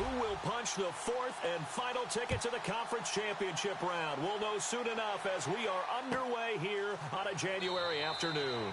Who will punch the fourth and final ticket to the conference championship round? We'll know soon enough as we are underway here on a January afternoon.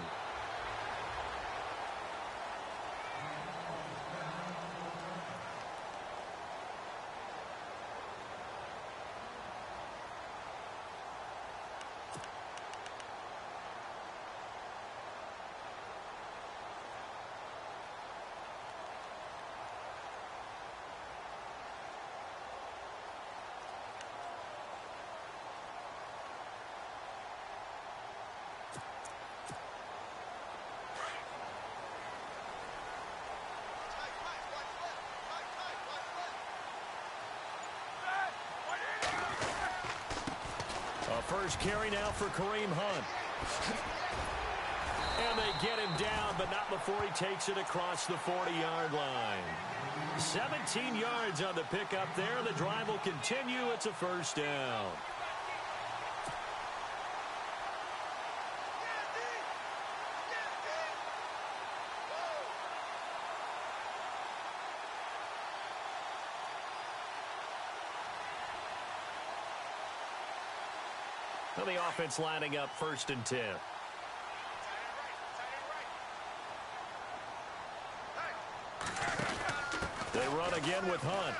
First carry now for Kareem Hunt. And they get him down, but not before he takes it across the 40-yard line. 17 yards on the pickup there. The drive will continue. It's a first down. The offense lining up 1st and 10. They run again with Hunt.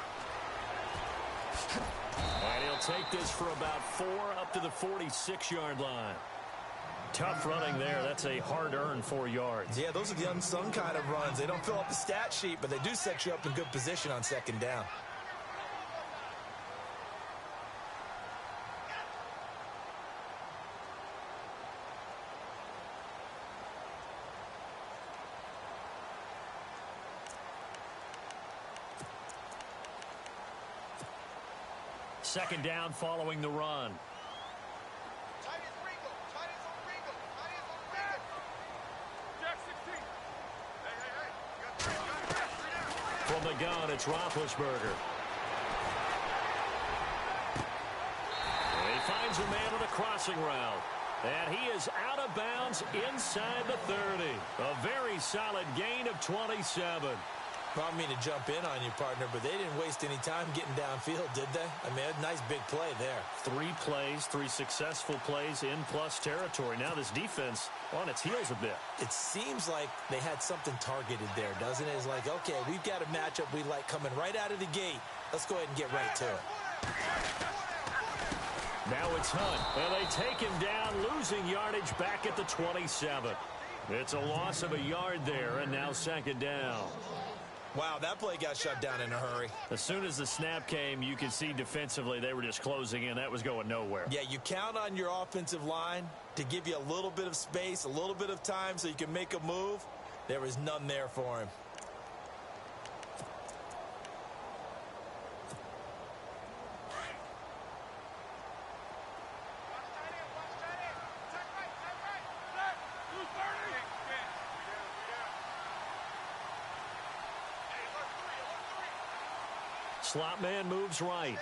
And he'll take this for about 4 up to the 46-yard line. Tough running there. That's a hard-earned 4 yards. Yeah, those are the unsung kind of runs. They don't fill up the stat sheet, but they do set you up in good position on 2nd down. Second down following the run. From the gun, it's Roethlisberger. And he finds a man on a crossing route. And he is out of bounds inside the 30. A very solid gain of 27. I don't mean to jump in on you, partner, but they didn't waste any time getting downfield, did they? I mean, a nice big play there. 3 plays, 3 successful plays in plus territory. Now this defense on its heels a bit. It seems like they had something targeted there, doesn't it? It's like, okay, we've got a matchup we like coming right out of the gate. Let's go ahead and get right to it. Now it's Hunt, and they take him down, losing yardage back at the 27. It's a loss of a yard there, and now 2nd down. Wow, that play got shut down in a hurry. As soon as the snap came, you could see defensively they were just closing in. That was going nowhere. Yeah, you count on your offensive line to give you a little bit of space, a little bit of time so you can make a move. There was none there for him. Slot man moves right.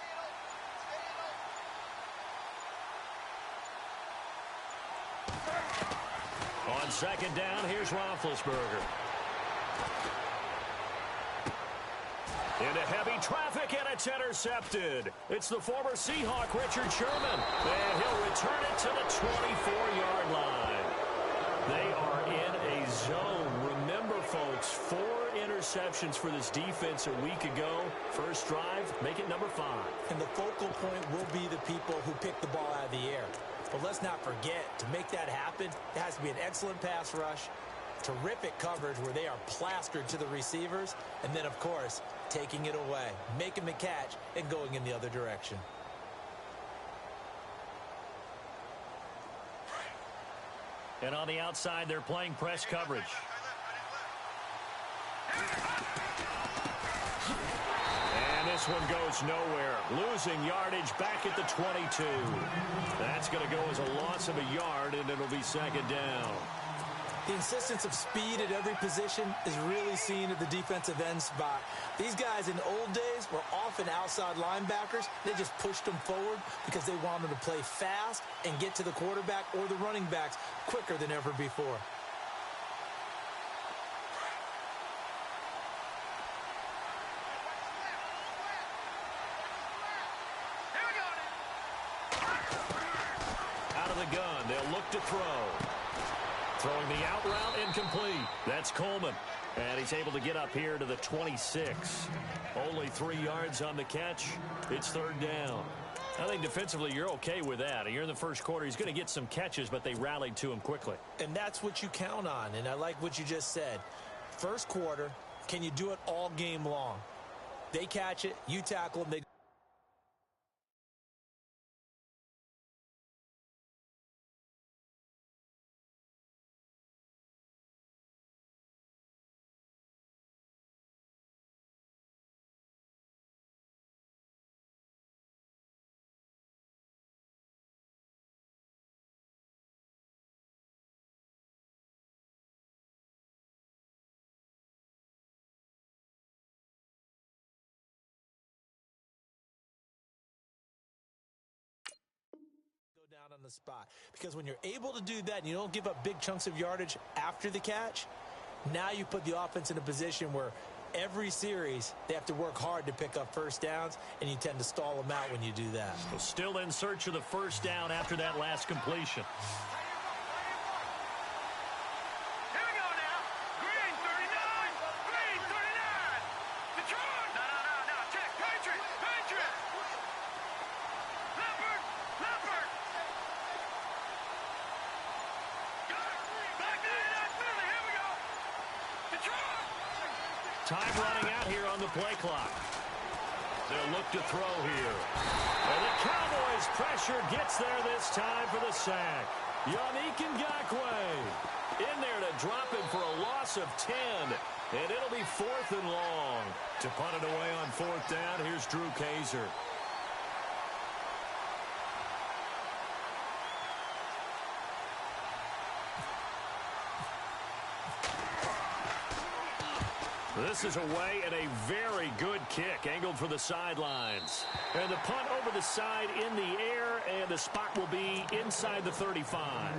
On 2nd down, here's Roethlisberger. Into heavy traffic, and it's intercepted. It's the former Seahawk, Richard Sherman. And he'll return it to the 24-yard line. They are in a zone. Remember, folks, 4 interceptions for this defense a week ago. First drive, make it number 5. And the focal point will be the people who pick the ball out of the air. But let's not forget, to make that happen, it has to be an excellent pass rush, terrific coverage where they are plastered to the receivers, and then, of course, taking it away, making the catch, and going in the other direction. And on the outside, they're playing press coverage. And this one goes nowhere. Losing yardage back at the 22. That's going to go as a loss of a yard, and it'll be 2nd down. The insistence of speed at every position is really seen at the defensive end spot. These guys in old days were often outside linebackers. They just pushed them forward because they wanted to play fast and get to the quarterback or the running backs quicker than ever before. of the gun. They'll look to throw. Throwing the out route incomplete. That's Coleman. And he's able to get up here to the 26. Only 3 yards on the catch. It's third down. I think defensively you're okay with that. You're in the first quarter. He's going to get some catches, but they rallied to him quickly. And that's what you count on. And I like what you just said. First quarter, can you do it all game long? They catch it, you tackle them, they down on the spot. Because when you're able to do that and you don't give up big chunks of yardage after the catch, now you put the offense in a position where every series they have to work hard to pick up first downs, and you tend to stall them out when you do that. So still in search of the first down after that last completion. Time running out here on the play clock. They'll look to throw here. And the Cowboys pressure gets there this time for the sack. Yannick Ngakoue in there to drop him for a loss of 10. And it'll be 4th and long. To punt it away on 4th down, here's Drew Kaiser. This is away and a very good kick angled for the sidelines. And the punt over the side in the air, and the spot will be inside the 35.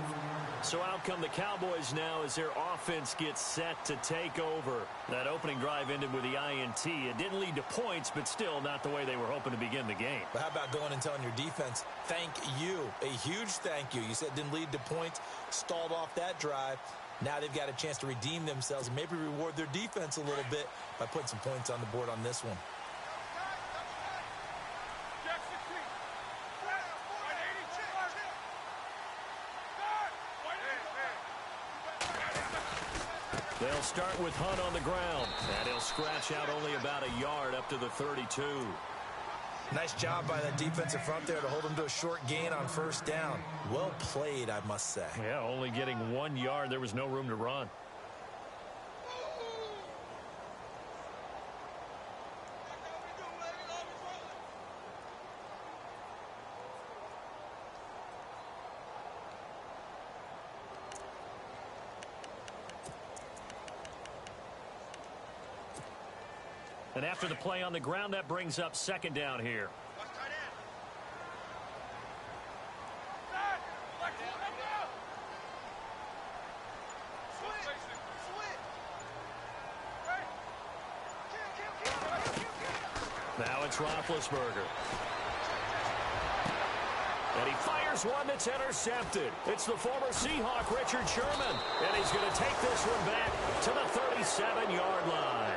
So out come the Cowboys now as their offense gets set to take over. That opening drive ended with the INT. It didn't lead to points, but still not the way they were hoping to begin the game. But how about going and telling your defense, thank you, a huge thank you. You said it didn't lead to points, stalled off that drive. Now they've got a chance to redeem themselves and maybe reward their defense a little bit by putting some points on the board on this one. They'll start with Hunt on the ground, and he'll scratch out only about a yard up to the 32. Nice job by that defensive front there to hold them to a short gain on first down. Well played, I must say. Yeah, only getting 1 yard. There was no room to run. And after the play on the ground, that brings up second down here. Now it's Roethlisberger. And he fires one that's intercepted. It's the former Seahawk, Richard Sherman. And he's going to take this one back to the 37-yard line.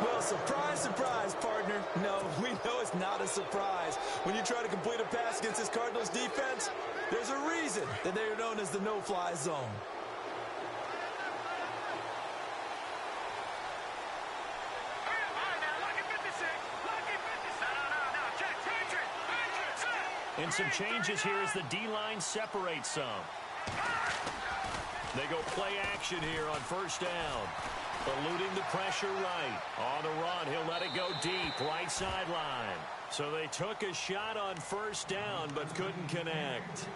Well, surprise, surprise, partner. No, we know it's not a surprise. When you try to complete a pass against this Cardinals defense, there's a reason that they are known as the no-fly zone. And some changes here as the D-line separates some. They go play action here on first down. Eluding the pressure right. On the run, he'll let it go deep, right sideline. So they took a shot on first down, but couldn't connect.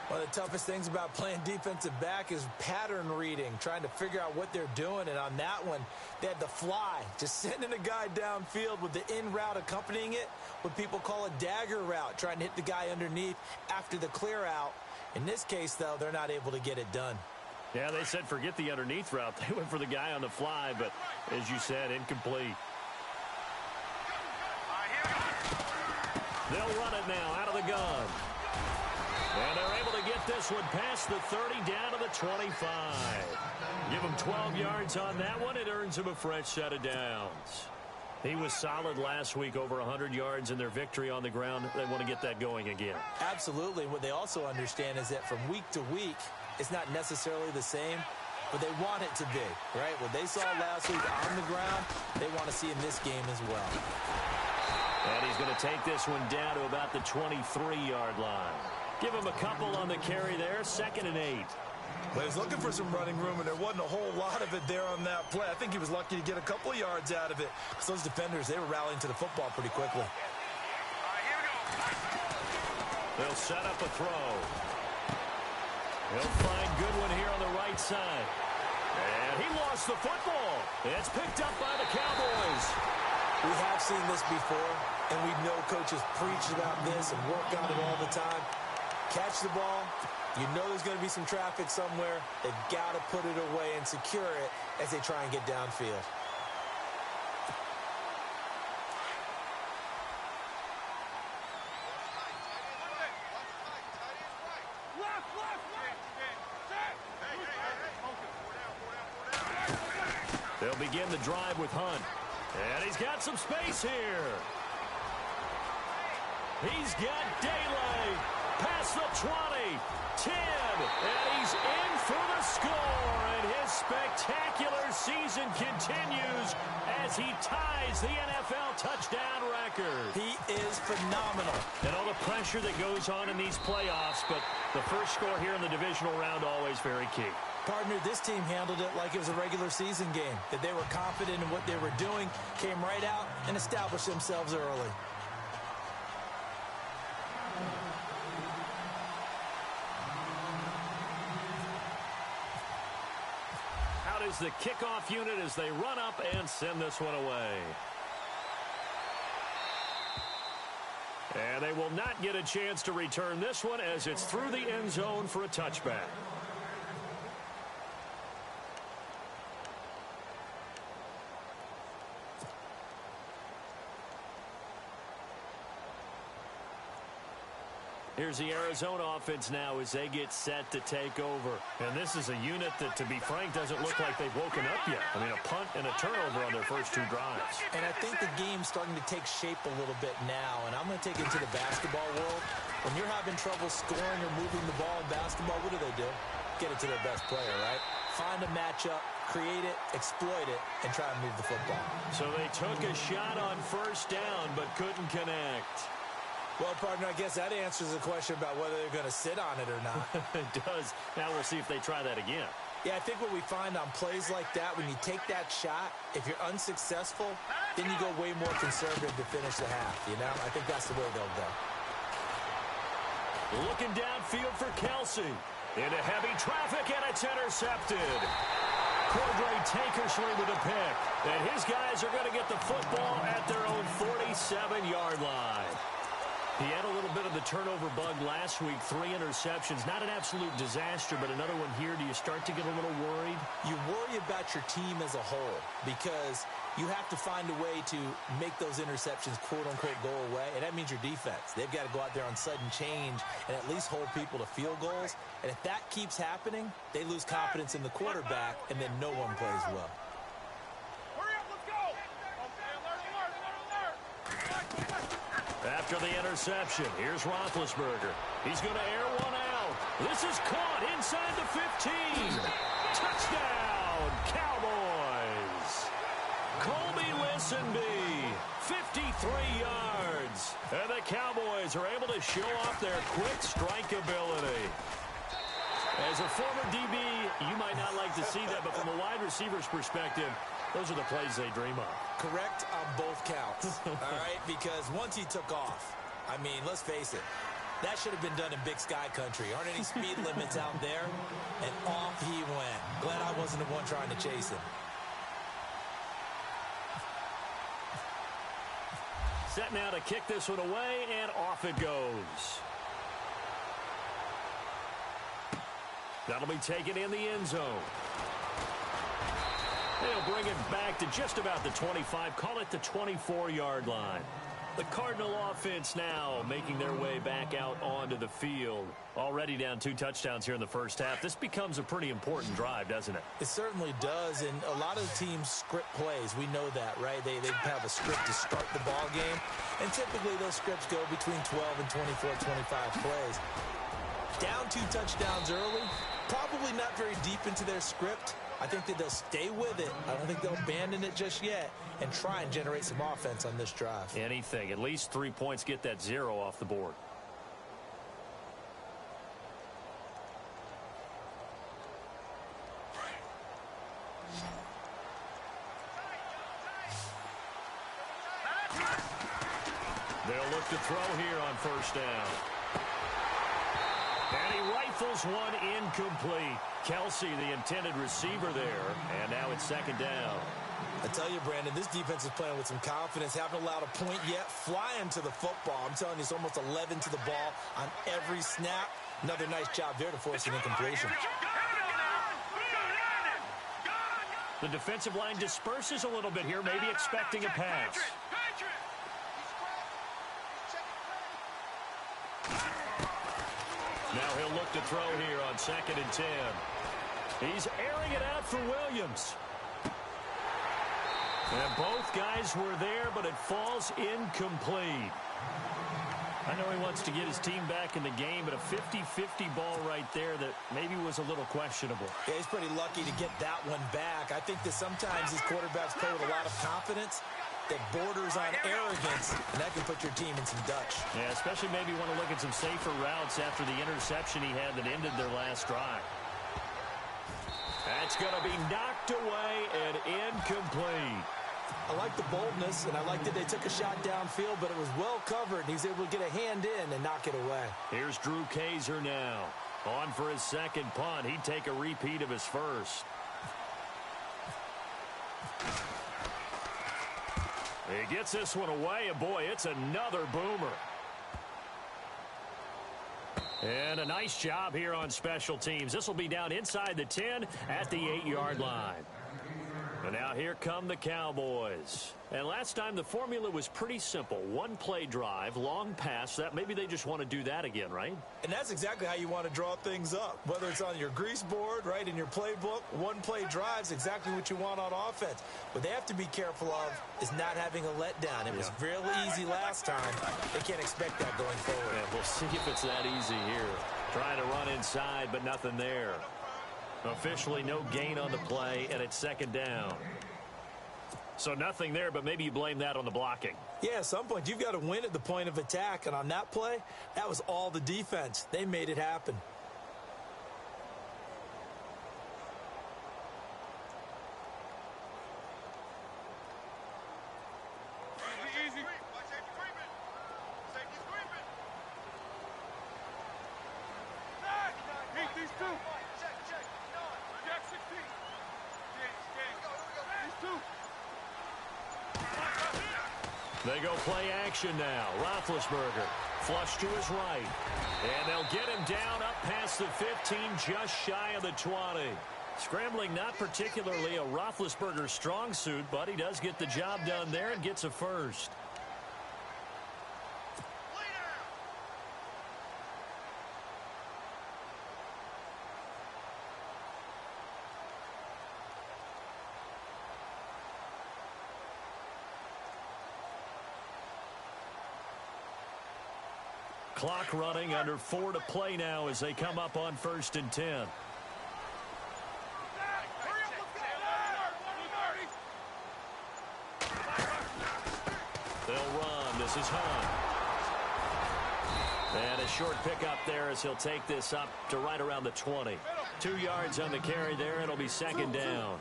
One of the toughest things about playing defensive back is pattern reading, trying to figure out what they're doing. And on that one, they had the fly, just sending a guy downfield with the in route accompanying it, what people call a dagger route, trying to hit the guy underneath after the clear out. In this case, though, they're not able to get it done. Yeah, they said forget the underneath route. They went for the guy on the fly, but as you said, incomplete. They'll run it now out of the gun. And they're able to get this one past the 30 down to the 25. Give him 12 yards on that one. It earns him a fresh set of downs. He was solid last week, over 100 yards in their victory on the ground. They want to get that going again. Absolutely. What they also understand is that from week to week, it's not necessarily the same, but they want it to be, right? What they saw last week on the ground, they want to see in this game as well. And he's going to take this one down to about the 23-yard line. Give him a couple on the carry there, 2nd and 8. Well, he was looking for some running room, and there wasn't a whole lot of it there on that play. I think he was lucky to get a couple of yards out of it. Because those defenders, they were rallying to the football pretty quickly. They'll set up a throw. He'll find Goodwin here on the right side. And he lost the football. It's picked up by the Cowboys. We have seen this before, and we know coaches preach about this and work on it all the time. Catch the ball. You know there's going to be some traffic somewhere. They've got to put it away and secure it as they try and get downfield. They'll begin the drive with Hunt. And he's got some space here. He's got daylight. Past the 20, 10, and he's in for the score. And his spectacular season continues as he ties the NFL touchdown record. He is phenomenal. And all the pressure that goes on in these playoffs, but the first score here in the divisional round always very key. Partner, this team handled it like it was a regular season game, that they were confident in what they were doing, came right out and established themselves early. Out is the kickoff unit as they run up and send this one away. And they will not get a chance to return this one as it's through the end zone for a touchback. Here's the Arizona offense now as they get set to take over. And this is a unit that, to be frank, doesn't look like they've woken up yet. I mean, a punt and a turnover on their first 2 drives. And I think the game's starting to take shape a little bit now. And I'm going to take it into the basketball world. When you're having trouble scoring or moving the ball in basketball, what do? Get it to their best player, right? Find a matchup, create it, exploit it, and try and move the football. So they took a shot on first down but couldn't connect. Well, partner, I guess that answers the question about whether they're going to sit on it or not. It does. Now we'll see if they try that again. Yeah, I think what we find on plays like that, when you take that shot, if you're unsuccessful, then you go way more conservative to finish the half, you know? I think that's the way they'll go. Looking downfield for Kelsey. Into heavy traffic, and it's intercepted. Cordray Tankersley with a pick. And his guys are going to get the football at their own 47-yard line. He had a little bit of the turnover bug last week, 3 interceptions. Not an absolute disaster, but another one here. Do you start to get a little worried? You worry about your team as a whole because you have to find a way to make those interceptions, quote-unquote, go away, and that means your defense. They've got to go out there on sudden change and at least hold people to field goals. And if that keeps happening, they lose confidence in the quarterback, and then no one plays well. After the interception, here's Roethlisberger. He's going to air one out. This is caught inside the 15. Touchdown, Cowboys. Colby Listenbee, 53 yards. And the Cowboys are able to show off their quick strike ability. As a former DB, you might not like to see that, but from a wide receiver's perspective, those are the plays they dream of. Correct on both counts, all right? Because once he took off, I mean, let's face it, that should have been done in Big Sky country. Aren't any speed limits out there? And off he went. Glad I wasn't the one trying to chase him. Set now to kick this one away, and off it goes. That'll be taken in the end zone. They'll bring it back to just about the 25. Call it the 24-yard line. The Cardinal offense now making their way back out onto the field. Already down 2 touchdowns here in the first half. This becomes a pretty important drive, doesn't it? It certainly does, and a lot of the teams script plays. We know that, right? They have a script to start the ball game, and typically those scripts go between 12 and 24, 25 plays. Down 2 touchdowns early, probably not very deep into their script. I think that they'll stay with it. I don't think they'll abandon it just yet and try and generate some offense on this drive. Anything. At least 3 points, get that 0 off the board. They'll look to throw here on first down. And he rifles one incomplete. Kelsey, the intended receiver there, and now it's second down. I tell you, Brandon, this defense is playing with some confidence. Haven't allowed a point yet. Flying to the football. I'm telling you, it's almost 11 to the ball on every snap. Another nice job there to force an incompletion. The defensive line disperses a little bit here, maybe expecting a pass. Now he'll look to throw here on 2nd and 10. He's airing it out for Williams. And both guys were there, but it falls incomplete. I know he wants to get his team back in the game, but a 50-50 ball right there that maybe was a little questionable. Yeah, he's pretty lucky to get that one back. I think that sometimes these quarterbacks play with a lot of confidence that borders on arrogance, and that can put your team in some Dutch. Yeah, especially maybe want to look at some safer routes after the interception he had that ended their last drive. That's going to be knocked away and incomplete. I like the boldness, and I like that they took a shot downfield, but it was well covered, and he's able to get a hand in and knock it away. Here's Drew Kaiser now. On for his second punt. He'd take a repeat of his first. He gets this one away, and boy, it's another boomer. And a nice job here on special teams. This will be down inside the 10 at the 8-yard line. And now here come the Cowboys. And last time the formula was pretty simple. 1-play drive, long pass. That maybe they just want to do that again, right? And that's exactly how you want to draw things up. Whether it's on your grease board, right, in your playbook, 1-play drive's exactly what you want on offense. What they have to be careful of is not having a letdown. It was real easy last time. They can't expect that going forward. Yeah, we'll see if it's that easy here. Trying to run inside, but nothing there. Officially no gain on the play, and it's second down. So nothing there, but maybe you blame that on the blocking. Yeah, at some point, you've got to win at the point of attack. And on that play, that was all the defense. They made it happen. They go play action now. Roethlisberger flush to his right. And they'll get him down up past the 15, just shy of the 20. Scrambling not particularly a Roethlisberger strong suit, but he does get the job done there and gets a first. Clock running, under 4 to play now as they come up on 1st and 10. They'll run. This is Hunt. And a short pickup there as he'll take this up to right around the 20. 2 yards on the carry there. It'll be second down.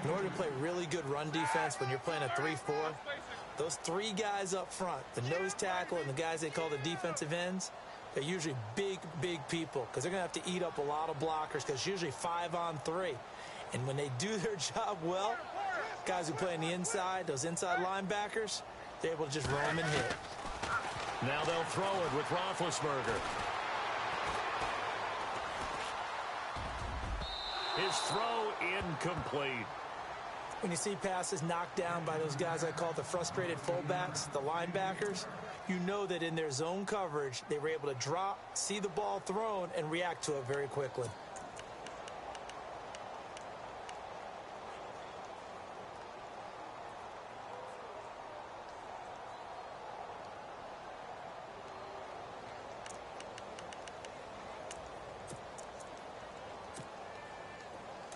In order to play really good run defense when you're playing a 3-4, those 3 guys up front, the nose tackle and the guys they call the defensive ends, they're usually big, big people because they're going to have to eat up a lot of blockers because it's usually 5 on 3. And when they do their job well, guys who play on the inside, those inside linebackers, they're able to just roam and hit. Now they'll throw it with Roethlisberger. His throw incomplete. When you see passes knocked down by those guys I call the frustrated fullbacks, the linebackers, you know that in their zone coverage, they were able to drop, see the ball thrown, and react to it very quickly.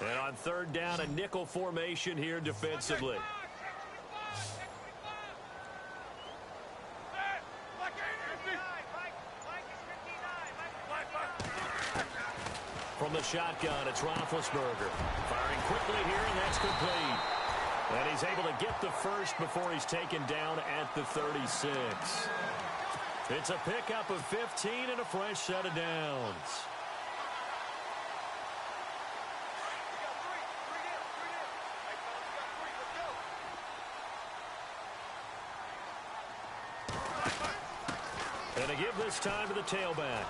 And on third down, a nickel formation here defensively. From the shotgun, it's Roethlisberger. Firing quickly here, and that's complete. And he's able to get the first before he's taken down at the 36. It's a pickup of 15 and a fresh set of downs. And to give this time to the tailback.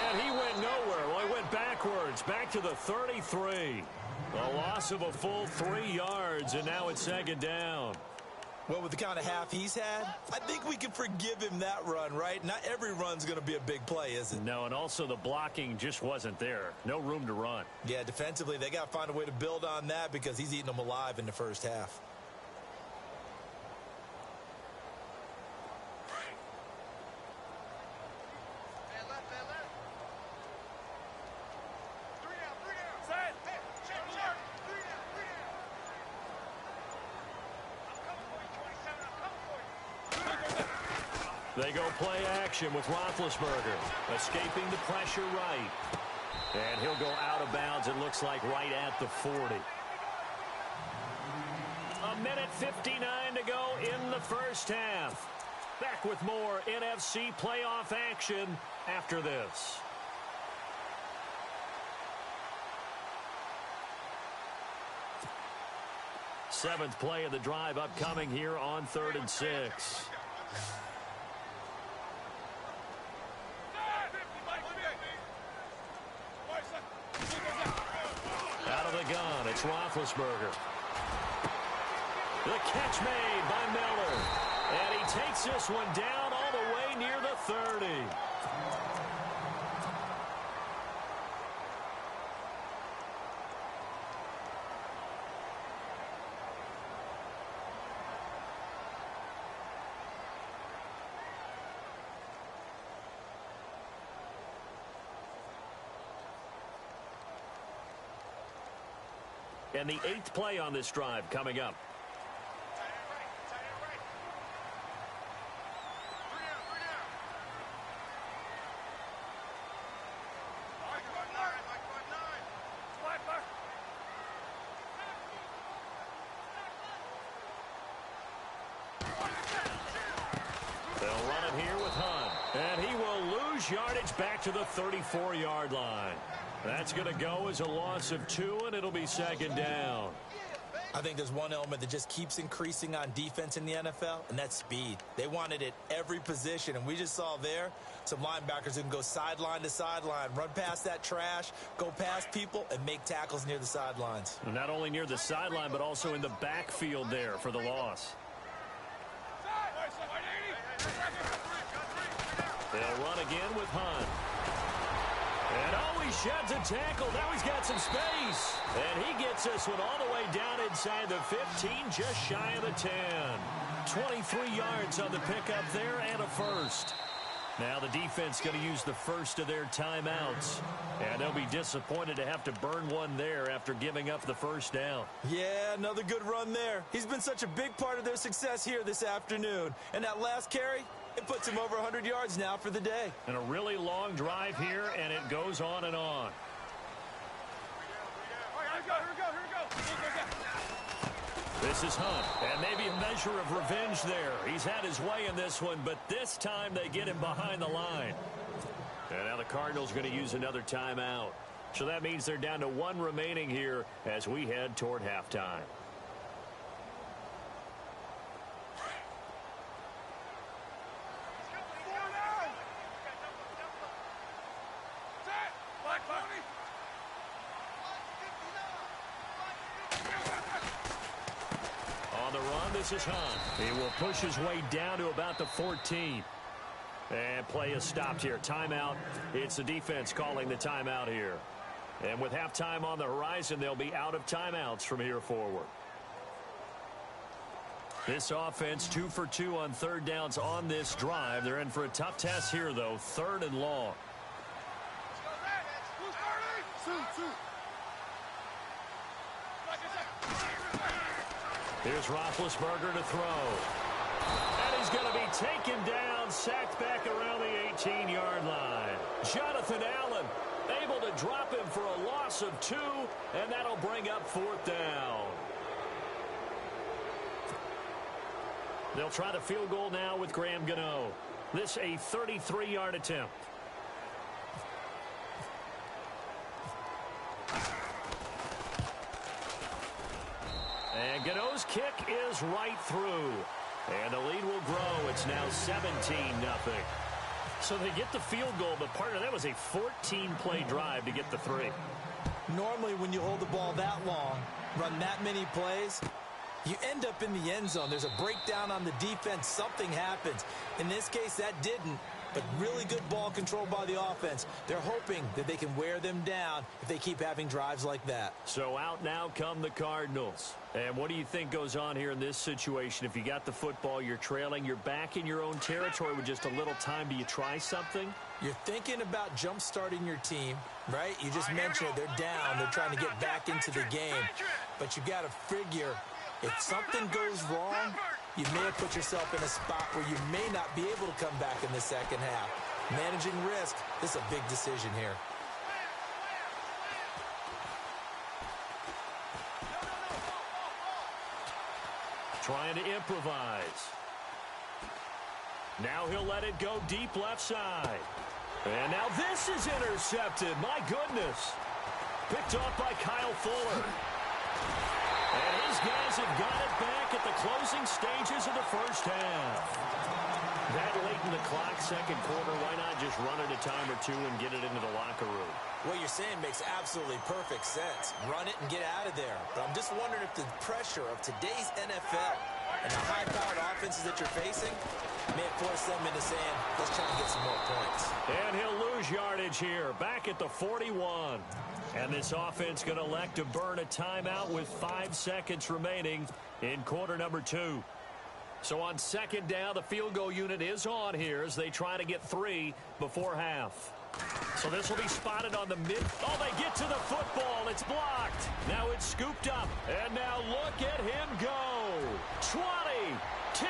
And he went nowhere. Well, he went backwards, back to the 33. A loss of a full 3 yards, and now it's second down. Well, with the kind of half he's had, I think we can forgive him that run, right? Not every run's going to be a big play, is it? No, and also the blocking just wasn't there. No room to run. Yeah, defensively, they got to find a way to build on that because he's eating them alive in the first half. They go play action with Roethlisberger, escaping the pressure right. And he'll go out of bounds, it looks like, right at the 40. A minute 59 to go in the first half. Back with more NFC playoff action after this. Seventh play of the drive upcoming here on 3rd and 6. Out of the gun, it's Roethlisberger. The catch made by Miller. And he takes this one down all the way near the 30. And the 8th play on this drive coming up. They'll run it here with Hunt. And he will lose yardage back to the 34-yard line. That's going to go as a loss of 2, and it'll be second down. I think there's one element that just keeps increasing on defense in the NFL, and that's speed. They want it at every position, and we just saw there some linebackers who can go sideline to sideline, run past that trash, go past people, and make tackles near the sidelines. Not only near the sideline, but also in the backfield there for the loss. They'll run again with Hunt. And he sheds a tackle. Now he's got some space. And he gets this one all the way down inside the 15, just shy of the 10. 23 yards on the pickup there and a first. Now the defense going to use the first of their timeouts. And they'll be disappointed to have to burn one there after giving up the first down. Yeah, another good run there. He's been such a big part of their success here this afternoon. And that last carry, it puts him over 100 yards now for the day. And a really long drive here, and it goes on and on. This is Hunt, and maybe a measure of revenge there. He's had his way in this one, but this time they get him behind the line. And now the Cardinals going to use another timeout. So that means they're down to 1 remaining here as we head toward halftime. this is Hunt. He will push his way down to about the 14. And play is stopped here. Timeout. It's the defense calling the timeout here. And with halftime on the horizon, they'll be out of timeouts from here forward. This offense 2 for 2 on third downs on this drive. They're in for a tough test here, though. 3rd and long. Here's Roethlisberger to throw. And he's going to be taken down, sacked back around the 18-yard line. Jonathan Allen able to drop him for a loss of 2, and that'll bring up 4th down. They'll try the field goal now with Graham Gano. This a 33-yard attempt. And Gano's kick is right through. And the lead will grow. It's now 17-0. So they get the field goal, but partner, that was a 14-play drive to get the 3. Normally, when you hold the ball that long, run that many plays, you end up in the end zone. There's a breakdown on the defense. Something happens. In this case, that didn't. But really good ball control by the offense. They're hoping that they can wear them down if they keep having drives like that. So out now come the Cardinals. And what do you think goes on here in this situation? If you got the football, you're trailing, you're back in your own territory with just a little time. Do you try something? You're thinking about jump-starting your team, right? You just mentioned it. They're down. They're trying to get back into the game. But you got to figure, if something goes wrong, you may have put yourself in a spot where you may not be able to come back in the second half. Managing risk, this is a big decision here. Trying to improvise. Now he'll let it go deep left side. And now this is intercepted. My goodness. Picked off by Kyle Fuller. And his guys have got it back at the closing stages of the first half. That late in the clock, second quarter, why not just run it a time or two and get it into the locker room? What you're saying makes absolutely perfect sense. Run it and get out of there. But I'm just wondering if the pressure of today's NFL and the high-powered offenses that you're facing may force them into saying, let's try and get some more points. And he'll lose yardage here, back at the 41. And this offense going to elect to burn a timeout with 5 seconds remaining in quarter number 2. So on second down, the field goal unit is on here as they try to get 3 before half. So this will be spotted on the mid. Oh, they get to the football. It's blocked. Now it's scooped up. And now look at him go. 20, 10,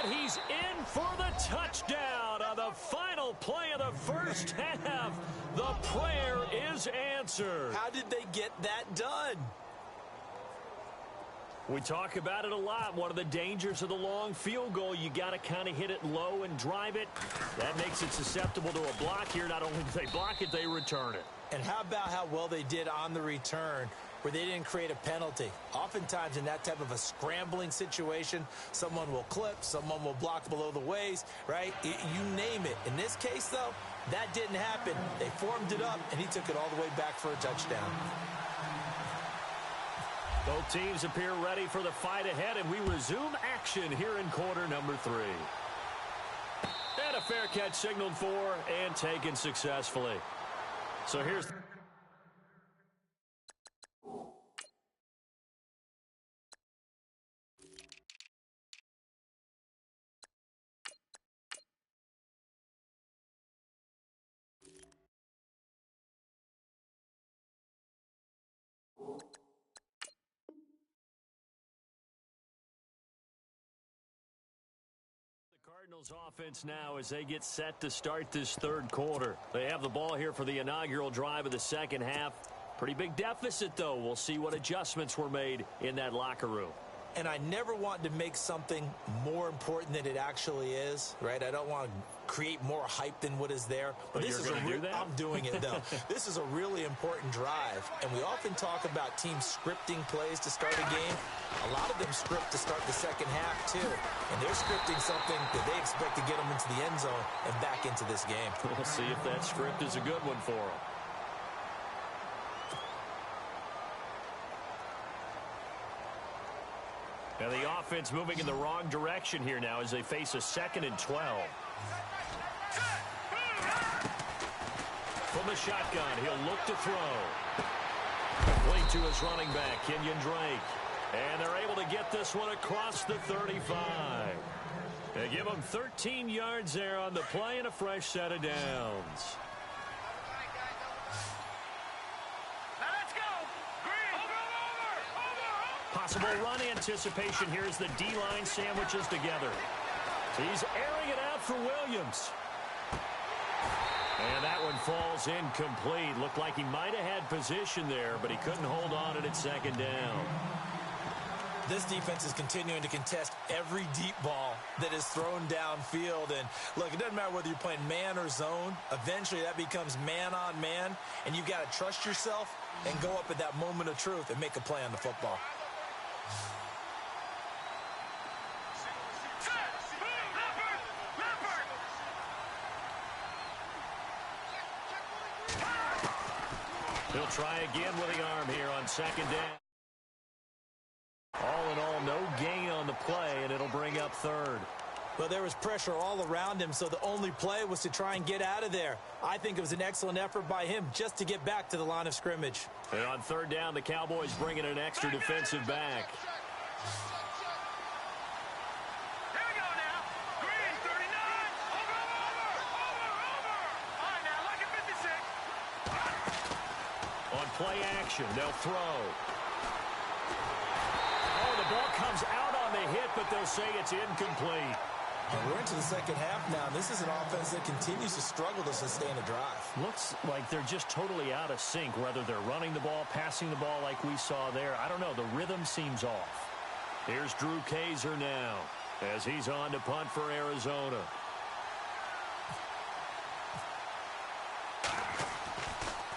and he's in for the touchdown on the final play of the first half. The prayer is answered. How did they get that done? We talk about it a lot. One of the dangers of the long field goal, you got to kind of hit it low and drive it. That makes it susceptible to a block here. Not only do they block it, they return it. And how about how well they did on the return, where they didn't create a penalty? Oftentimes in that type of a scrambling situation, someone will clip, someone will block below the waist, right? You name it. In this case, though, that didn't happen. They formed it up, and he took it all the way back for a touchdown. Both teams appear ready for the fight ahead, and we resume action here in quarter number 3. And a fair catch signaled for and taken successfully. So here's... Cardinals offense now as they get set to start this third quarter. They have the ball here for the inaugural drive of the second half. Pretty big deficit, though. We'll see what adjustments were made in that locker room. And I never want to make something more important than it actually is, right? I don't want to create more hype than what is there. But this is I'm doing it, though. This is a really important drive. And we often talk about teams scripting plays to start a game. A lot of them script to start the second half, too. And they're scripting something that they expect to get them into the end zone and back into this game. We'll see if that script is a good one for them. And the offense moving in the wrong direction here now as they face a 2nd and 12. From the shotgun, he'll look to throw. Complete to his running back, Kenyon Drake. And they're able to get this one across the 35. They give him 13 yards there on the play and a fresh set of downs. Possible run anticipation here as the D-line sandwiches together. He's airing it out for Williams. And that one falls incomplete. Looked like he might have had position there, but he couldn't hold on it at 2nd down. This defense is continuing to contest every deep ball that is thrown downfield. And, look, it doesn't matter whether you're playing man or zone. Eventually, that becomes man-on-man, and you've got to trust yourself and go up at that moment of truth and make a play on the football. He'll try again with the arm here on 2nd down. All in all, no gain on the play, and it'll bring up 3rd. Well, there was pressure all around him, so the only play was to try and get out of there. I think it was an excellent effort by him just to get back to the line of scrimmage. And on 3rd down, the Cowboys bring in an extra defensive back. On play action, they'll throw. Oh, the ball comes out on the hit, but they'll say it's incomplete. And we're into the 2nd half now. This is an offense that continues to struggle to sustain a drive. Looks like they're just totally out of sync, whether they're running the ball, passing the ball like we saw there. I don't know. The rhythm seems off. Here's Drew Kaiser now as he's on to punt for Arizona.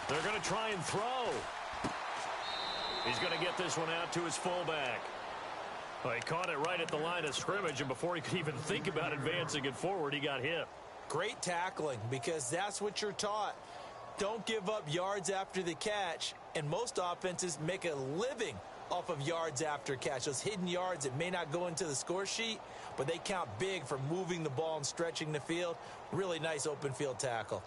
They're going to try and throw. He's going to get this one out to his fullback. Well, he caught it right at the line of scrimmage, and before he could even think about advancing it forward, he got hit. Great tackling, because that's what you're taught. Don't give up yards after the catch, and most offenses make a living off of yards after catch. Those hidden yards that may not go into the score sheet, but they count big for moving the ball and stretching the field. Really nice open field tackle.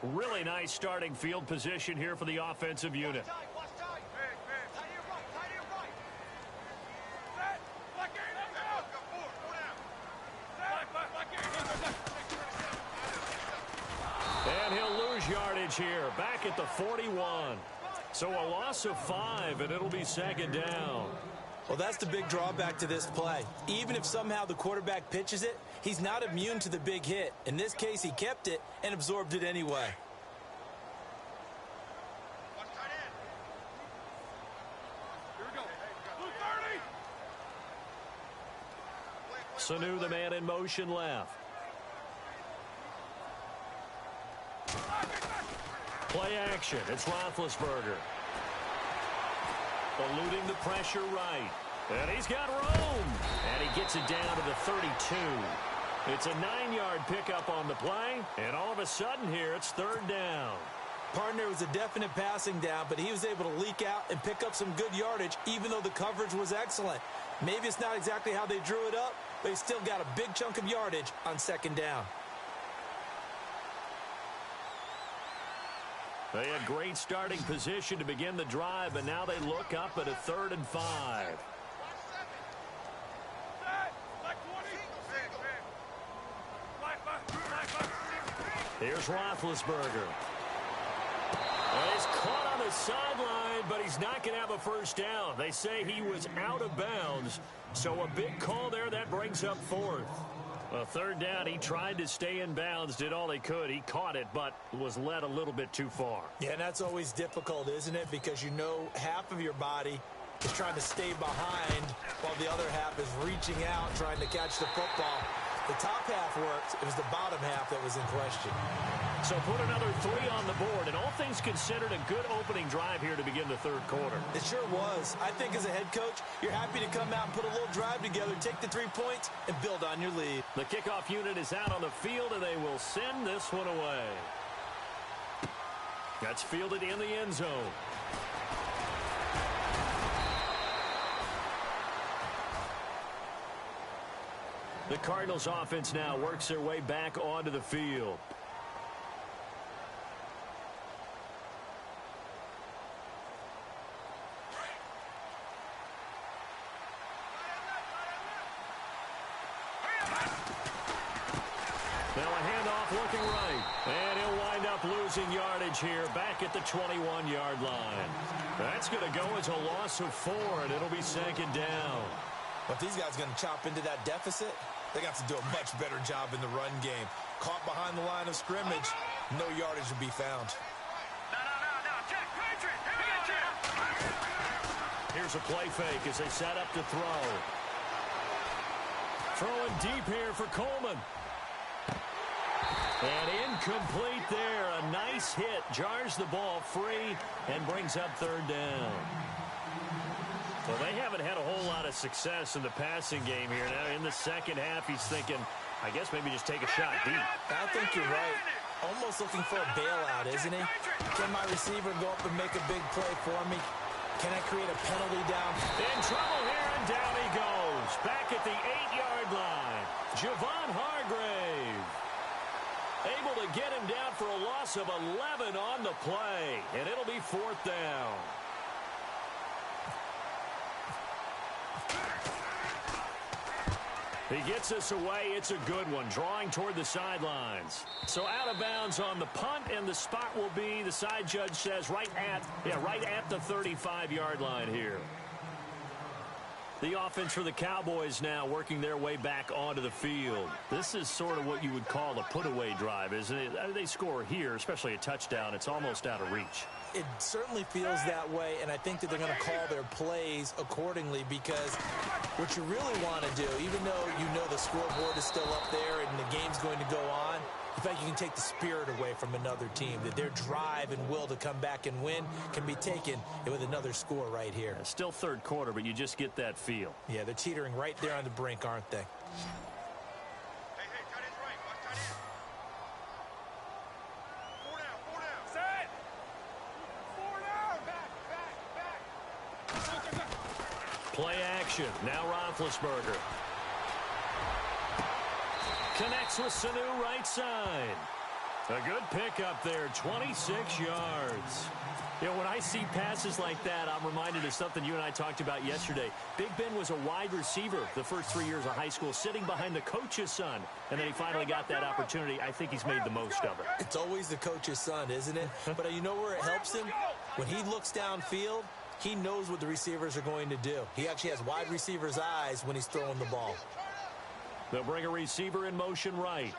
Really nice starting field position here for the offensive unit. And he'll lose yardage here, back at the 41. So a loss of 5, and it'll be 2nd down. Well, that's the big drawback to this play. Even if somehow the quarterback pitches it, he's not immune to the big hit. In this case, he kept it and absorbed it anyway. Sanu, the man in motion left. Play action. It's Roethlisberger. Eluding the pressure right. And he's got room. And he gets it down to the 32. It's a 9-yard pickup on the play. And all of a sudden here, it's 3rd down. Partner was a definite passing down, but he was able to leak out and pick up some good yardage, even though the coverage was excellent. Maybe it's not exactly how they drew it up, but he still got a big chunk of yardage on 2nd down. They had great starting position to begin the drive, but now they look up at a 3rd and 5. Here's Roethlisberger. He's caught on the sideline, but he's not going to have a first down. They say he was out of bounds, so a big call there. That brings up 4th. Well, 3rd down, he tried to stay in bounds, did all he could. He caught it, but was led a little bit too far. Yeah, and that's always difficult, isn't it? Because you know half of your body is trying to stay behind while the other half is reaching out, trying to catch the football. The top half worked. It was the bottom half that was in question. So put another 3 on the board, and all things considered, a good opening drive here to begin the 3rd quarter. It sure was. I think as a head coach, you're happy to come out and put a little drive together, take the 3 points, and build on your lead. The kickoff unit is out on the field, and they will send this one away. That's fielded in the end zone. The Cardinals offense now works their way back onto the field. Now a handoff looking right. And he'll wind up losing yardage here back at the 21-yard line. That's going to go as a loss of 4, and it'll be second down. But these guys going to chop into that deficit? They got to do a much better job in the run game. Caught behind the line of scrimmage, no yardage to be found. Here's a play fake as they set up to throw. Throwing deep here for Coleman. And incomplete there. A nice hit. Jars the ball free and brings up third down. Well, they haven't had a whole lot of success in the passing game here. Now, in the second half, he's thinking, I guess maybe just take a shot deep. I think you're right. Almost looking for a bailout, isn't he? Can my receiver go up and make a big play for me? Can I create a penalty down? In trouble here, and down he goes. Back at the 8-yard line. Javon Hargrave able to get him down for a loss of 11 on the play. And it'll be fourth down. He gets us away. It's a good one. Drawing toward the sidelines. So out of bounds on the punt, and the spot will be, the side judge says, right at the 35-yard line here. The offense for the Cowboys now working their way back onto the field. This is sort of what you would call a put-away drive, isn't it? They score here, especially a touchdown. It's almost out of reach. It certainly feels that way, and I think that they're going to call their plays accordingly, because what you really want to do, even though you know the scoreboard is still up there and the game's going to go on, the fact you can take the spirit away from another team, that their drive and will to come back and win can be taken with another score right here. Yeah, still third quarter, but you just get that feel. Yeah, they're teetering right there on the brink, aren't they? Play action. Now Roethlisberger. Connects with Sanu right side. A good pickup there, 26 yards. You know, when I see passes like that, I'm reminded of something you and I talked about yesterday. Big Ben was a wide receiver the first 3 years of high school, sitting behind the coach's son. And then he finally got that opportunity. I think he's made the most of it. It's always the coach's son, isn't it? But you know where it helps him? When he looks downfield, he knows what the receivers are going to do. He actually has wide receivers' eyes when he's throwing the ball. They'll bring a receiver in motion right.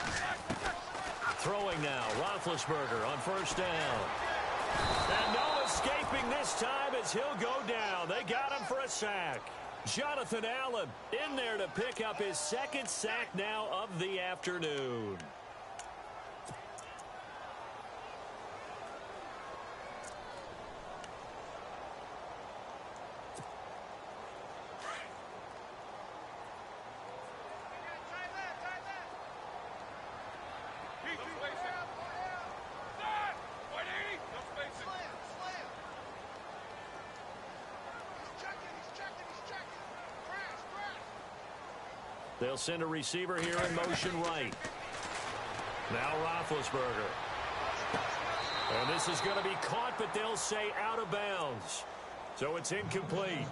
Throwing now, Roethlisberger on first down. And no escaping this time as he'll go down. They got him for a sack. Jonathan Allen in there to pick up his second sack now of the afternoon. They'll send a receiver here in motion right. Now Roethlisberger. And this is going to be caught, but they'll say out of bounds. So it's incomplete.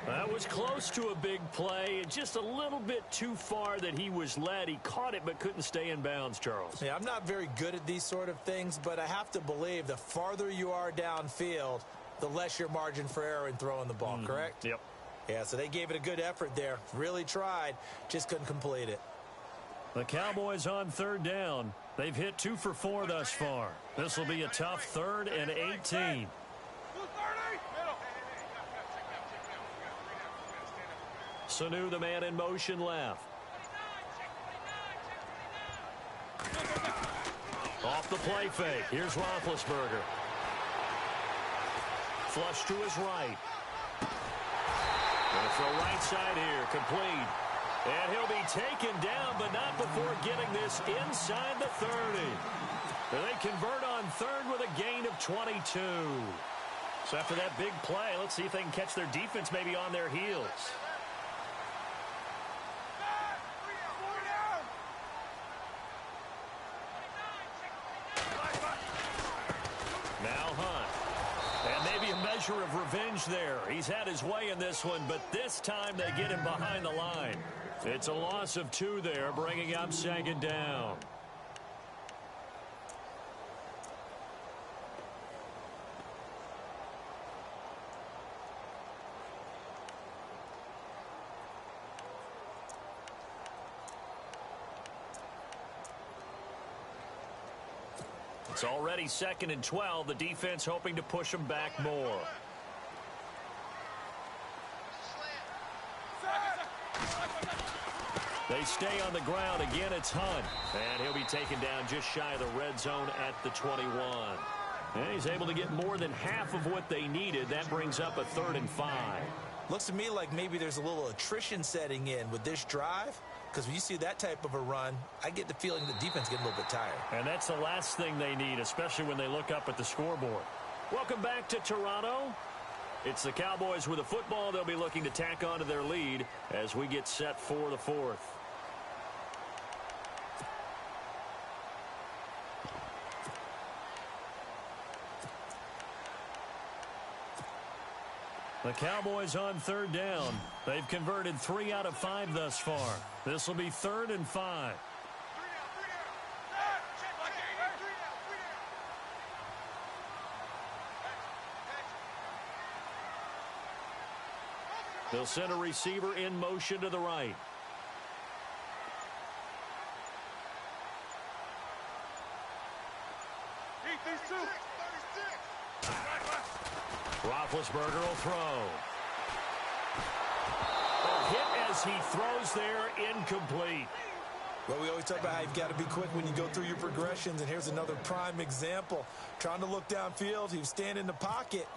That was close to a big play. Just a little bit too far that he was led. He caught it but couldn't stay in bounds, Charles. Yeah, I'm not very good at these sort of things, but I have to believe the farther you are downfield, the less your margin for error in throwing the ball, correct? Yep. Yeah, so they gave it a good effort there. Really tried, just couldn't complete it. The Cowboys on third down. They've hit 2 for 4 thus far. This will be a tough 3rd and 18. Sanu, the man in motion left. Off the play fake. Here's Roethlisberger. Flush to his right. Going to throw right side here, complete. And he'll be taken down, but not before getting this inside the 30. And they convert on 3rd with a gain of 22. So after that big play, let's see if they can catch their defense maybe on their heels. pressure of revenge there. He's had his way in this one, but this time they get him behind the line. It's a loss of 2 there, bringing up 2nd down. It's already 2nd and 12. The defense hoping to push them back more. They stay on the ground. Again, it's Hunt. And he'll be taken down just shy of the red zone at the 21. And he's able to get more than half of what they needed. That brings up a 3rd and 5. Looks to me like maybe there's a little attrition setting in with this drive. Because when you see that type of a run, I get the feeling the defense getting a little bit tired. And that's the last thing they need, especially when they look up at the scoreboard. Welcome back to Toronto. It's the Cowboys with a football. They'll be looking to tack on to their lead as we get set for the 4th. The Cowboys on 3rd down. They've converted 3 out of 5 thus far. This will be 3rd and 5. They'll send a receiver in motion to the right. Roethlisberger will throw. A hit as he throws there, incomplete. Well, we always talk about how you've got to be quick when you go through your progressions, and here's another prime example. Trying to look downfield, he was standing in the pocket,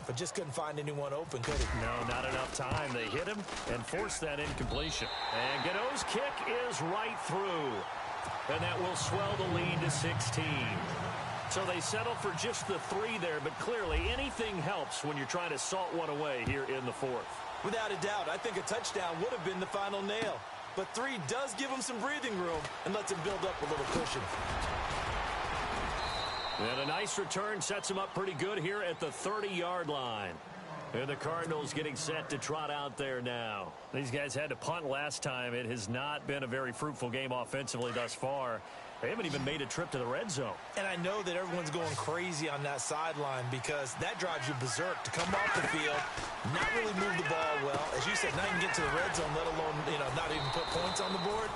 but just couldn't find anyone open, could he? No, not enough time. They hit him and forced that incompletion. And Gano's kick is right through. And that will swell the lead to 16. So they settle for just the 3 there, but clearly anything helps when you're trying to salt one away here in the 4th. Without a doubt, I think a touchdown would have been the final nail. But 3 does give him some breathing room and lets him build up a little cushion. And a nice return sets him up pretty good here at the 30-yard line. And the Cardinals getting set to trot out there now. These guys had to punt last time. It has not been a very fruitful game offensively thus far. They haven't even made a trip to the red zone. And I know that everyone's going crazy on that sideline because that drives you berserk to come off the field, not really move the ball well. As you said, not even get to the red zone, let alone, not even put points on the board.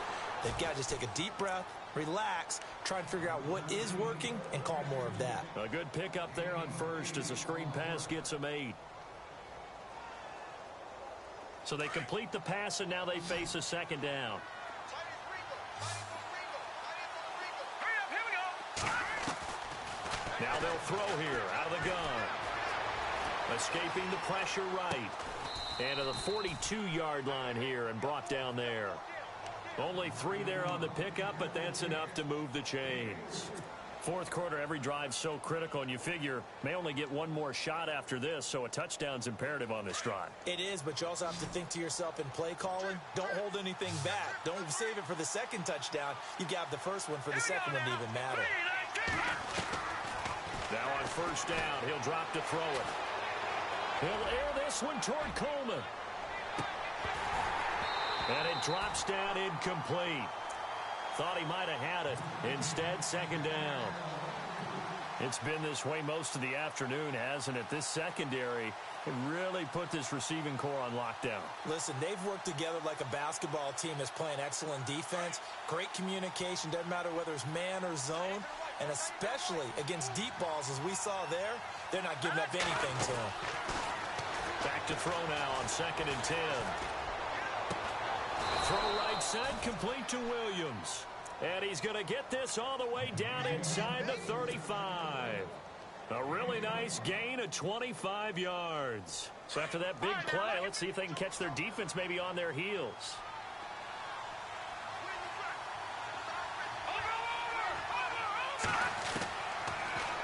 They've got to just take a deep breath, relax, try and figure out what is working, and call more of that. A good pickup there on first as the screen pass gets them 8. So they complete the pass, and now they face a 2nd down. Now they'll throw here out of the gun. Escaping the pressure right. And to the 42-yard line here and brought down there. Only 3 there on the pickup, but that's enough to move the chains. 4th quarter, every drive so critical, and you figure may only get one more shot after this, so a touchdown's imperative on this drive. It is, but you also have to think to yourself in play calling, don't hold anything back. Don't save it for the 2nd touchdown. You got the first one for the 2nd one to even matter. Now on 1st down, he'll drop to throw it. He'll air this one toward Coleman. And it drops down incomplete. Thought he might have had it. Instead, 2nd down. It's been this way most of the afternoon, hasn't it? This secondary really put this receiving core on lockdown. Listen, they've worked together like a basketball team that's playing excellent defense. Great communication. Doesn't matter whether it's man or zone. And especially against deep balls, as we saw there, they're not giving up anything to him. Back to throw now on 2nd and 10. Throw right side, complete to Williams. And he's going to get this all the way down inside the 35. A really nice gain of 25 yards. So after that big play, let's see if they can catch their defense maybe on their heels.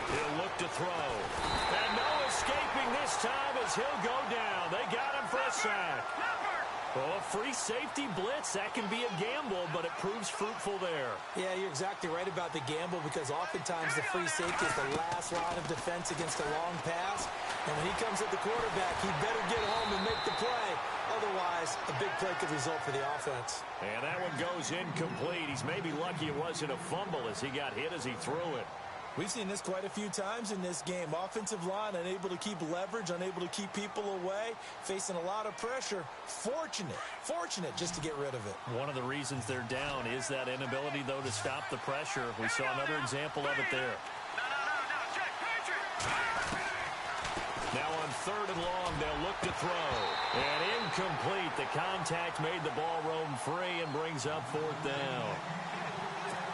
He'll look to throw. And no escaping this time as he'll go down. They got him for a sack. Oh, free safety blitz. That can be a gamble, but it proves fruitful there. Yeah, you're exactly right about the gamble because oftentimes the free safety is the last line of defense against a long pass. And when he comes at the quarterback, he better get home and make the play. Otherwise, a big play could result for the offense. And that one goes incomplete. He's maybe lucky it wasn't a fumble as he got hit as he threw it. We've seen this quite a few times in this game. Offensive line unable to keep leverage, unable to keep people away, facing a lot of pressure. Fortunate just to get rid of it. One of the reasons they're down is that inability, though, to stop the pressure. We saw another example of it there. Now on 3rd and long, they'll look to throw. And incomplete. The contact made the ball roam free and brings up 4th down.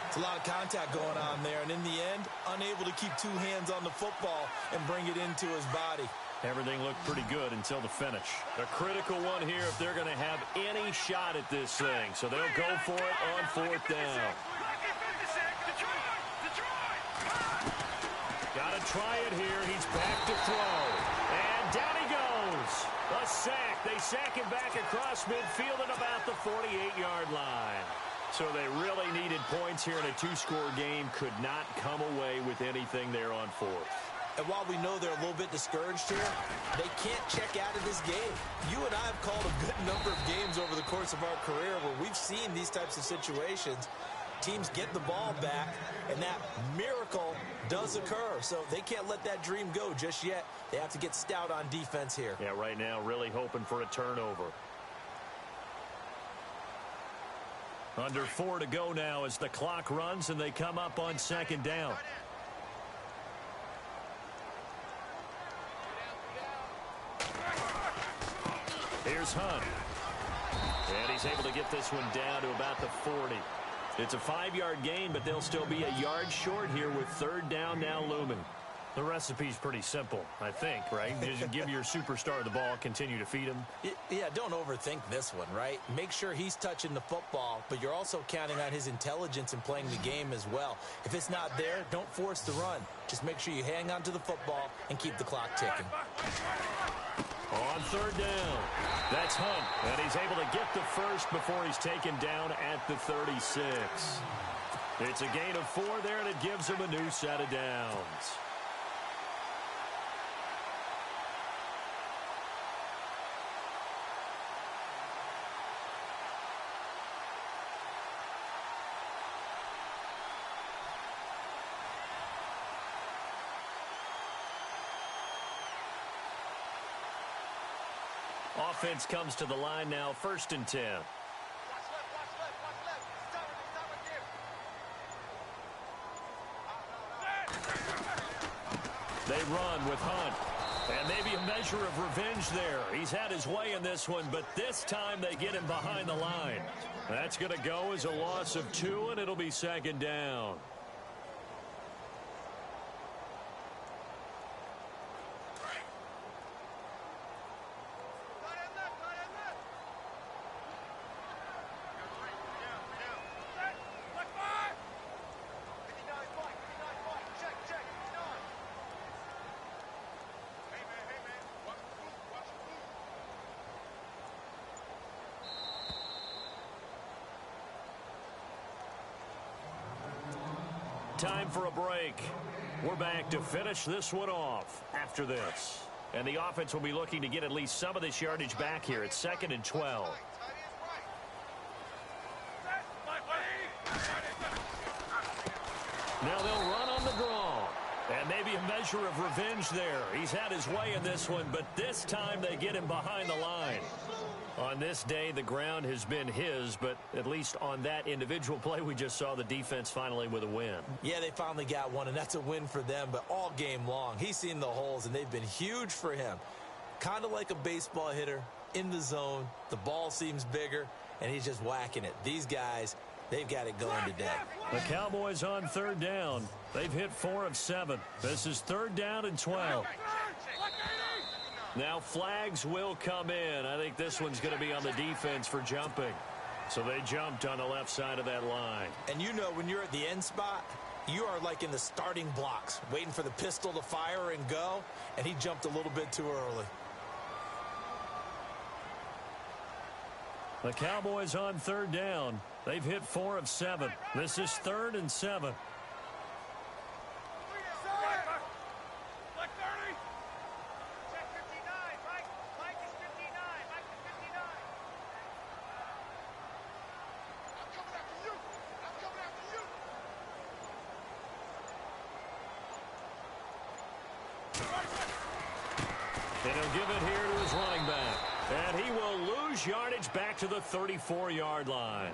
It's a lot of contact going on there, and in the end, unable to keep 2 hands on the football and bring it into his body. Everything looked pretty good until the finish. A critical one here if they're going to have any shot at this thing. So they'll go for it on 4th down. Got to try it here. He's back to throw. And down he goes. A sack. They sack him back across midfield at about the 48-yard line. So they really needed points here in a 2-score game. Could not come away with anything there on 4th. And while we know they're a little bit discouraged here, they can't check out of this game. You and I have called a good number of games over the course of our career where we've seen these types of situations. Teams get the ball back, and that miracle does occur. So they can't let that dream go just yet. They have to get stout on defense here. Yeah, right now really hoping for a turnover. Under 4 to go now as the clock runs and they come up on 2nd down. Here's Hunt. And he's able to get this one down to about the 40. It's a 5-yard gain, but they'll still be a yard short here with 3rd down now looming. The recipe's pretty simple, I think, right? Just give your superstar the ball, continue to feed him. Yeah, don't overthink this one, right? Make sure he's touching the football, but you're also counting on his intelligence in playing the game as well. If it's not there, don't force the run. Just make sure you hang on to the football and keep the clock ticking. On 3rd down, that's Hunt, and he's able to get the first before he's taken down at the 36. It's a gain of 4 there, and it gives him a new set of downs. Offense comes to the line now, 1st and 10. They run with Hunt. And maybe a measure of revenge there. He's had his way in this one, but this time they get him behind the line. That's going to go as a loss of 2, and it'll be 2nd down. Time for a break. We're back to finish this one off after this. And the offense will be looking to get at least some of this yardage back here at 2nd and 12. Now they'll run on the draw. And maybe a measure of revenge there. He's had his way in this one, but this time they get him behind the line. On this day, the ground has been his, but at least on that individual play, we just saw the defense finally with a win. Yeah, they finally got one, and that's a win for them, but all game long, he's seen the holes, and they've been huge for him. Kind of like a baseball hitter in the zone. The ball seems bigger, and he's just whacking it. These guys, they've got it going today. The Cowboys on 3rd down. They've hit 4 of 7. This is 3rd down and 12. Now flags will come in. I think this one's going to be on the defense for jumping. So they jumped on the left side of that line. And you know when you're at the end spot, you are like in the starting blocks, waiting for the pistol to fire and go, and he jumped a little bit too early. The Cowboys on third down. They've hit 4 of 7. This is 3rd and 7. And he'll give it here to his running back. And he will lose yardage back to the 34-yard line.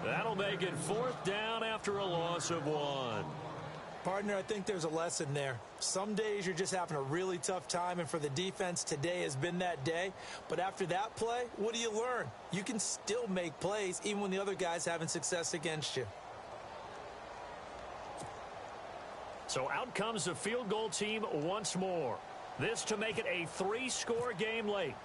That'll make it 4th down after a loss of 1. Partner, I think there's a lesson there. Some days you're just having a really tough time, and for the defense, today has been that day. But after that play, what do you learn? You can still make plays even when the other guy's having success against you. So out comes the field goal team once more. This to make it a 3-score game late.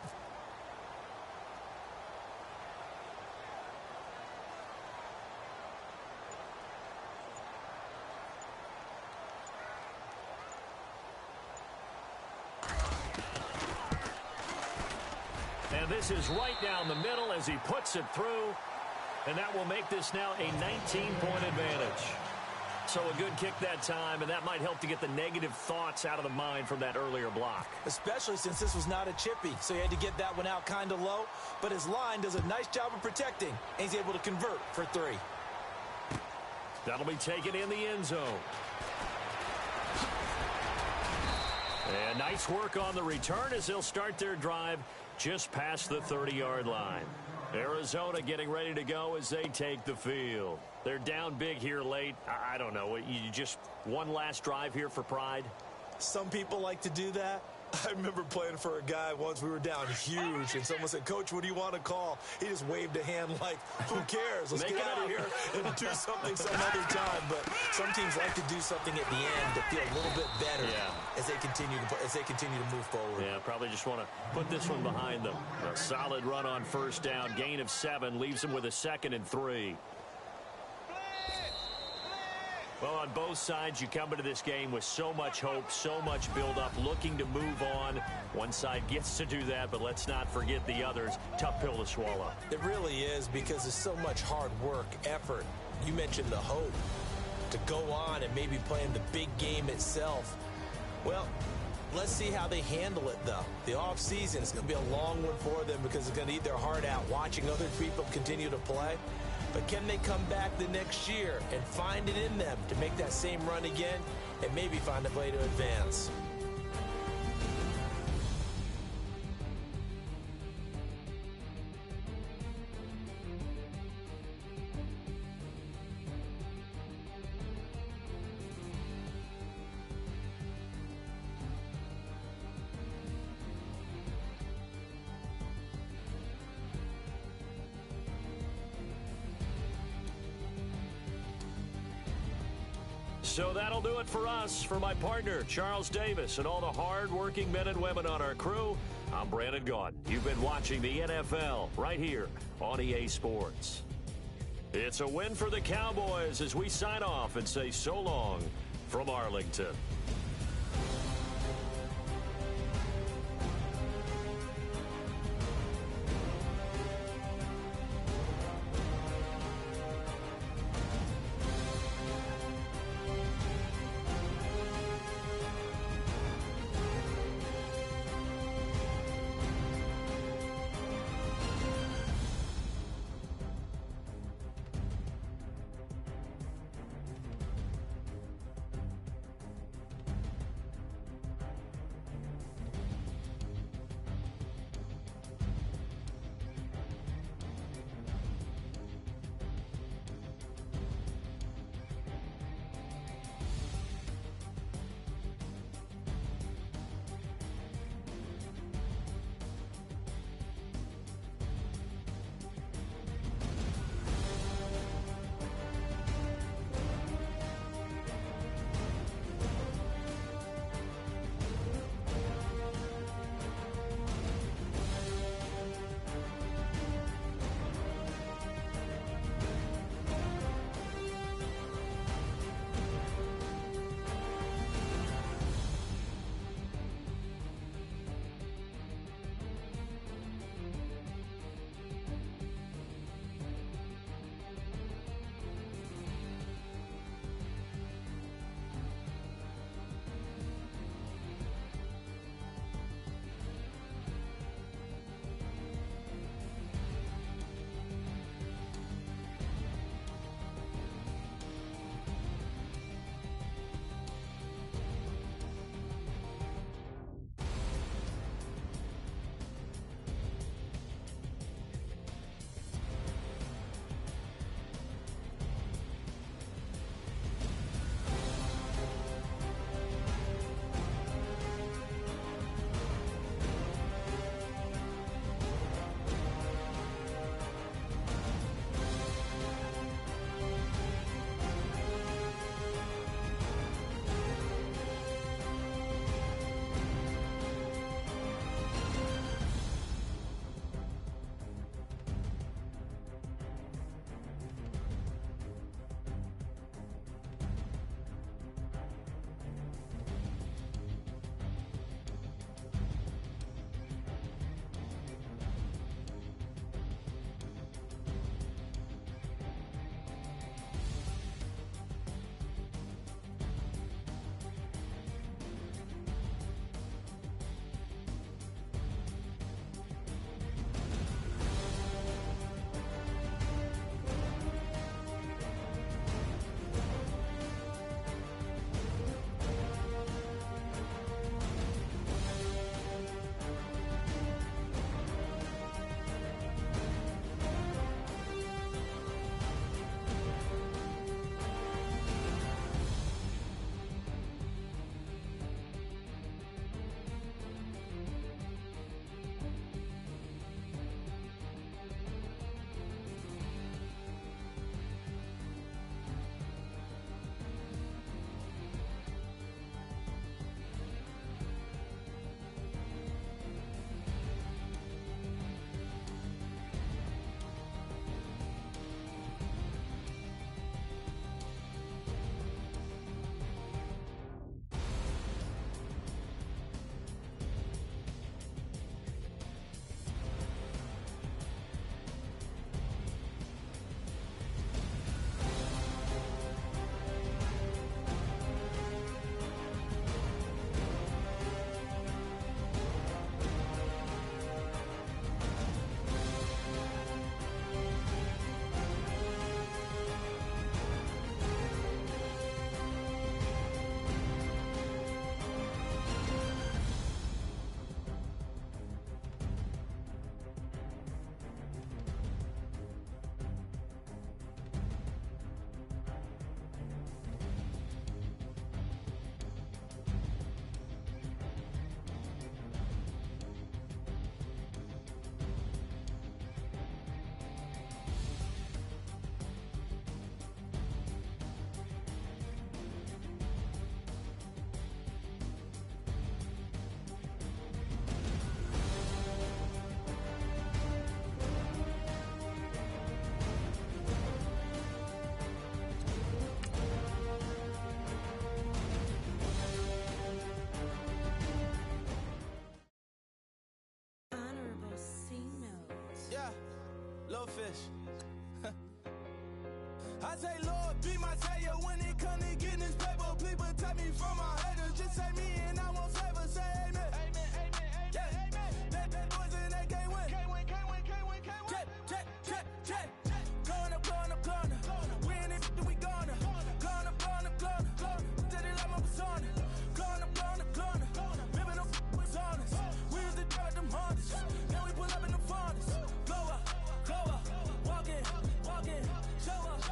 And this is right down the middle as he puts it through. And that will make this now a 19-point advantage. So a good kick that time, and that might help to get the negative thoughts out of the mind from that earlier block. Especially since this was not a chippy, so he had to get that one out kind of low. But his line does a nice job of protecting, and he's able to convert for 3. That'll be taken in the end zone. And nice work on the return as they'll start their drive just past the 30-yard line. Arizona getting ready to go as they take the field. They're down big here late. I don't know. You just one last drive here for pride? Some people like to do that. I remember playing for a guy once. We were down huge, and someone said, "Coach, what do you want to call?" He just waved a hand like, "Who cares? Let's get out of here and do something some other time." But some teams like to do something at the end to feel a little bit better as they continue to move forward. Yeah, probably just want to put this one behind them. A solid run on first down, gain of 7, leaves them with a 2nd and 3. Well, on both sides, you come into this game with so much hope, so much build-up, looking to move on. One side gets to do that, but let's not forget the others. Tough pill to swallow. It really is, because there's so much hard work, effort. You mentioned the hope to go on and maybe play in the big game itself. Well, let's see how they handle it, though. The offseason is going to be a long one for them because it's going to eat their heart out watching other people continue to play. But can they come back the next year and find it in them to make that same run again and maybe find a way to advance? So that'll do it for us. For my partner, Charles Davis, and all the hard-working men and women on our crew, I'm Brandon Gaudin. You've been watching the NFL right here on EA Sports. It's a win for the Cowboys as we sign off and say so long from Arlington. selfish. I say, Lord, be my savior when it comes to getting this paper. Please protect me from my haters. Just say me and I won't save us. Say amen. Amen, amen, amen, yeah. Amen. That boys and they can't win. Can't win, can't win, can't win, can't win. Check. Going up. We in it, we gonna. Going up. Did it like my persona. Going up. Ripping up was honest. We used to drive them hardest. Now we pull up in the furnace. Glow up. Walk in. Show up.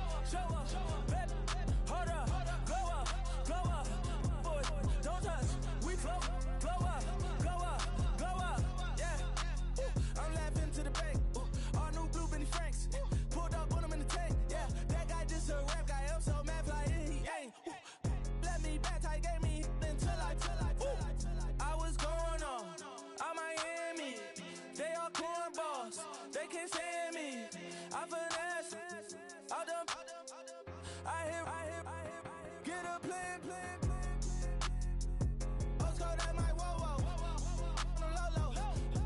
Baby, hold up. Glow up. Boys, don't touch. We flow. Glow up. Yeah. I'm laughing to the bank. All new blue Benny Franks. Pulled up on him in the tank. Yeah, that guy just a rap guy. I'm so mad, fly in, he ain't. Let me back, I gave me until I was going on Miami. They all cornballs. They can't stand me. I finesse. Out them. I hear. Get a plan. Oscar, that my whoa. Low.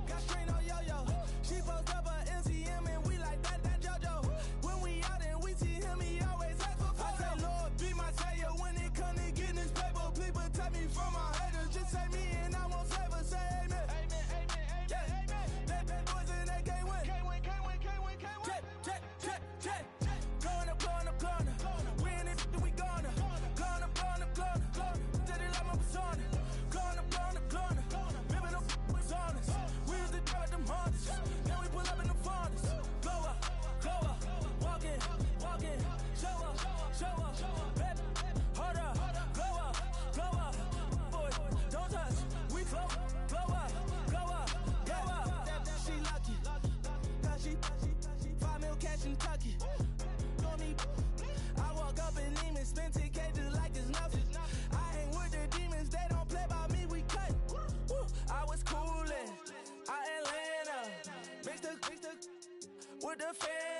Got strain on yo-yo. She post up a MCM and we like that JoJo. When we out and we see him, he always ask for photo. I say, Lord, be my savior when it comes to getting this paper. Please protect me from my haters. Just say me and I won't save us. Say amen. Amen. Yeah. That boys and they can't win. Can't win. Check. Going up. We in it, we gonna. Going up. Did it like my persona. Going up. Ripping up was honest. We used to drive them hardest. Now we pull up in the furnace. Glow up. Walk in. Show up. Baby, hold up. Glow up. Boys, don't touch. We flow. Glow up. She lucky. Cause she 5 mil cash in Tucky. Know me. I walk up in demons, spend 10K just like it's nothing. I hang with the demons, they don't play by me, we cut. I was coolin', Atlanta, mixed with the fan.